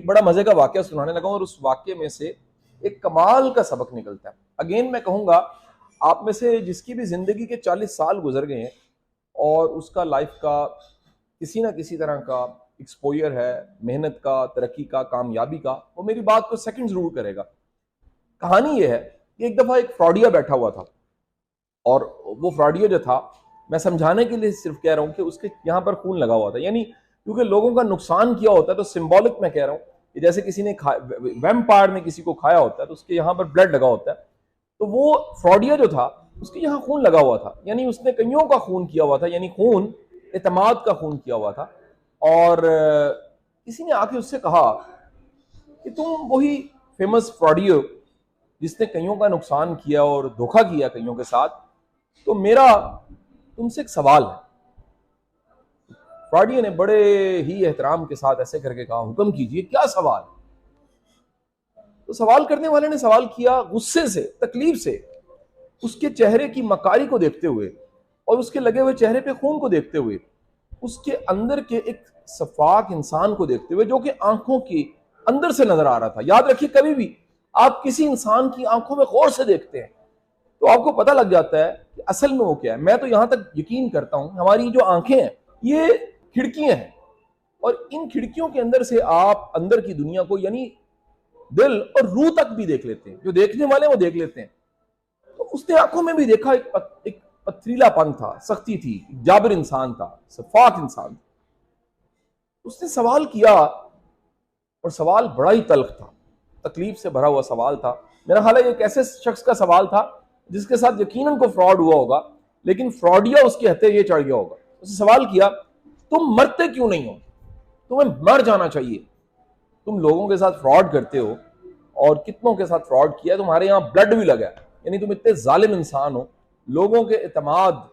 एक बड़ा मजे का वाकया सुनाने लगा और उस वाकये में से एक कमाल का सबक निकलता है। अगेन मैं कहूंगा, आप में से जिसकी भी जिंदगी के 40 साल गुजर गए हैं और उसका लाइफ का किसी ना किसी तरह का एक्सपोजर है, मेहनत का, तरक्की का, कामयाबी का, वो मेरी बात को सेकंड जरूर करेगा। कहानी ये है कि एक दफा एक फ्रॉडिया बैठा हुआ था और वो फ्रॉडिया जो था, मैं समझाने के लिए सिर्फ कह रहा हूं कि उसके यहां पर खून लगा हुआ था, यानी क्योंकि लोगों का नुकसान किया होता है तो सिंबॉलिक मैं कह रहा हूं कि जैसे किसी ने वैम्पायर ने किसी को खाया होता है तो उसके यहां पर ब्लड लगा होता है, तो वो फ्रॉडिया जो था उसके यहां खून लगा हुआ था, यानी उसने कईयों का खून किया हुआ था, यानी खून एतमाद का खून किया हुआ था। और किसी ने आके उससे कहा कि तुम वही फेमस फ्रॉडियो जिसने कईयों का नुकसान किया और धोखा किया कईयों के साथ, तो मेरा तुमसे एक सवाल है। फ्रॉडियो ने बड़े ही एहतराम के साथ ऐसे करके कहा, हुक्म कीजिए, क्या सवाल। तो सवाल करने वाले ने सवाल किया गुस्से से, तकलीफ से, उसके चेहरे की मकारी को देखते हुए और उसके लगे हुए चेहरे पे खून को देखते हुए, उसके अंदर के एक सफाक इंसान को देखते हुए जो कि आंखों के अंदर से नजर आ रहा था। याद रखिए, कभी भी आप किसी इंसान की आंखों में गौर से देखते हैं तो आपको पता लग जाता है कि असल में वो क्या है। मैं तो यहां तक यकीन करता हूं, हमारी जो आंखें हैं ये खिड़कियां हैं और इन खिड़कियों के अंदर से आप अंदर की दुनिया को, यानी दिल और रूह तक भी देख लेते हैं। जो देखने वाले वो देख लेते हैं। तो उसने आंखों में भी देखा एक पथरीलापन था, सख्ती थी, जाबिर इंसान था, सफाक इंसान था। उसने सवाल किया और सवाल बड़ा ही तल्ख था, तकलीफ से भरा हुआ सवाल था। मेरा ख्याल है एक ऐसे शख्स का सवाल था जिसके साथ यकीनन को फ्रॉड हुआ होगा, लेकिन फ्रॉडिया उसके हत्थे ये चढ़ गया होगा। उसने सवाल किया, तुम मरते क्यों नहीं हो? तुम्हें मर जाना चाहिए। तुम लोगों के साथ फ्रॉड करते हो और कितनों के साथ फ्रॉड किया, तुम्हारे यहां ब्लड भी लगा, यानी तुम इतने जालिम इंसान हो, लोगों के एतमाद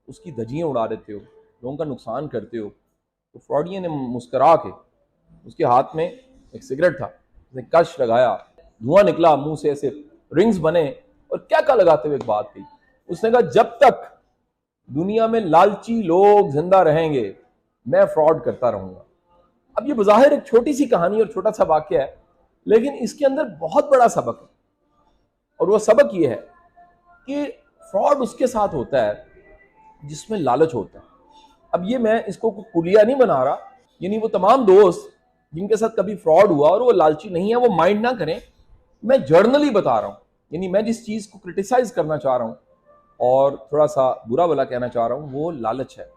उसकी धज्जियां उड़ा देते हो, लोगों का नुकसान करते हो। तो फ्रॉडिया ने मुस्करा के, उसके हाथ में एक सिगरेट था, उसने कश लगाया, धुआं निकला मुंह से, ऐसे रिंग्स बने, और क्या क्या लगाते हुए एक बात थी। उसने कहा, जब तक दुनिया में लालची लोग जिंदा रहेंगे मैं फ्रॉड करता रहूंगा। अब ये बज़ाहिर एक छोटी सी कहानी और छोटा सा वाक्य है, लेकिन इसके अंदर बहुत बड़ा सबक है। और वो सबक ये है कि फ्रॉड उसके साथ होता है जिसमें लालच होता है। अब ये मैं इसको कुलिया नहीं बना रहा, यानी वो तमाम दोस्त जिनके साथ कभी फ्रॉड हुआ और वो लालची नहीं है वो माइंड ना करें, मैं जर्नली बता रहा हूं। यानी मैं जिस चीज को क्रिटिसाइज करना चाह रहा हूं और थोड़ा सा बुरा भला कहना चाह रहा हूं वो लालच है।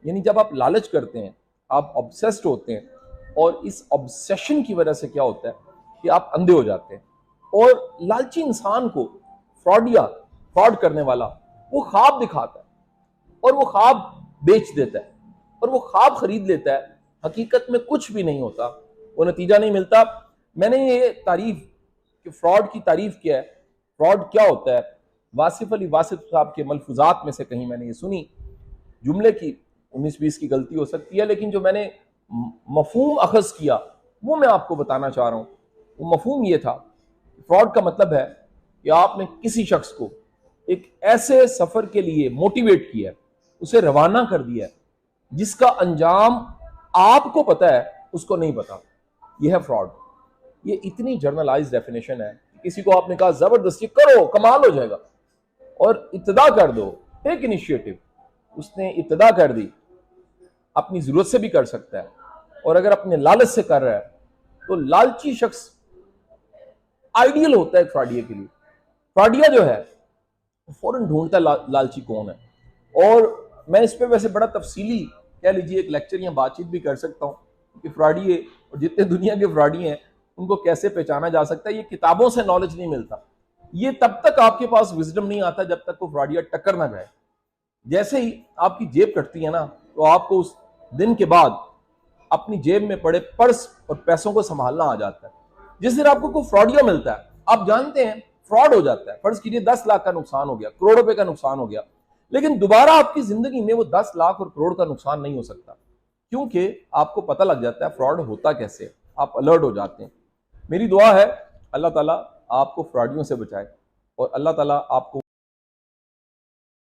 यानी जब आप लालच करते हैं, आप ऑब्सेस्ड होते हैं, और इस ऑब्सेशन की वजह से क्या होता है कि आप अंधे हो जाते हैं। और लालची इंसान को फ्रॉड करने वाला वो ख्वाब दिखाता है और वो ख्वाब बेच देता है और वो ख्वाब खरीद लेता है। हकीकत में कुछ भी नहीं होता, वो नतीजा नहीं मिलता। मैंने ये तारीफ कि फ्रॉड की तारीफ किया है। फ्रॉड क्या होता है, वासिफ अली वासिफ साहब के मलफूजात में से कहीं मैंने ये सुनी। जुमले की 19-20 की गलती हो सकती है, लेकिन जो मैंने मफहूम अखज किया वो मैं आपको बताना चाह रहा हूं। वो मफहूम ये था, फ्रॉड का मतलब है कि आपने किसी शख्स को एक ऐसे सफर के लिए मोटिवेट किया, उसे रवाना कर दिया जिसका अंजाम आपको पता है उसको नहीं पता। यह है फ्रॉड। ये इतनी जर्नलाइज डेफिनेशन है कि किसी को आपने कहा जबरदस्ती करो, कमाल हो जाएगा, और इब्तिदा कर दो, टेक इनिशिएटिव। उसने इब्तिदा कर दी, अपनी जरूरत से भी कर सकता है, और अगर अपने लालच से कर रहा है तो लालची शख्स आइडियल होता है फ्रॉडिया के लिए। फ्रॉडिया जो है फौरन ढूंढता लालची कौन है। और मैं इस पे वैसे बड़ा तफसीली कह लीजिए एक लेक्चर या बातचीत भी कर सकता हूँ कि फ्रॉडिये और जितने दुनिया के फ्रॉडिये हैं उनको कैसे पहचाना जा सकता है। ये किताबों से नॉलेज नहीं मिलता, ये तब तक आपके पास विजडम नहीं आता जब तक वो फ्रॉडिया टक्कर ना जाए। जैसे ही आपकी जेब कटती है ना, तो आपको उस दिन के बाद अपनी जेब में पड़े पर्स और पैसों को संभालना आ जाता है। जिस दिन आपको कोई फ्रॉडिया मिलता है, आप जानते हैं फ्रॉड हो जाता है, फर्ज कीजिए 10 लाख का नुकसान हो गया, करोड़ रुपए का नुकसान हो गया, लेकिन दोबारा आपकी जिंदगी में वो 10 लाख और करोड़ का नुकसान नहीं हो सकता, क्योंकि आपको पता लग जाता है फ्रॉड होता कैसे है। आप अलर्ट हो जाते हैं। मेरी दुआ है अल्लाह ताला आपको फ्रॉडियों से बचाए और अल्लाह ताला आपको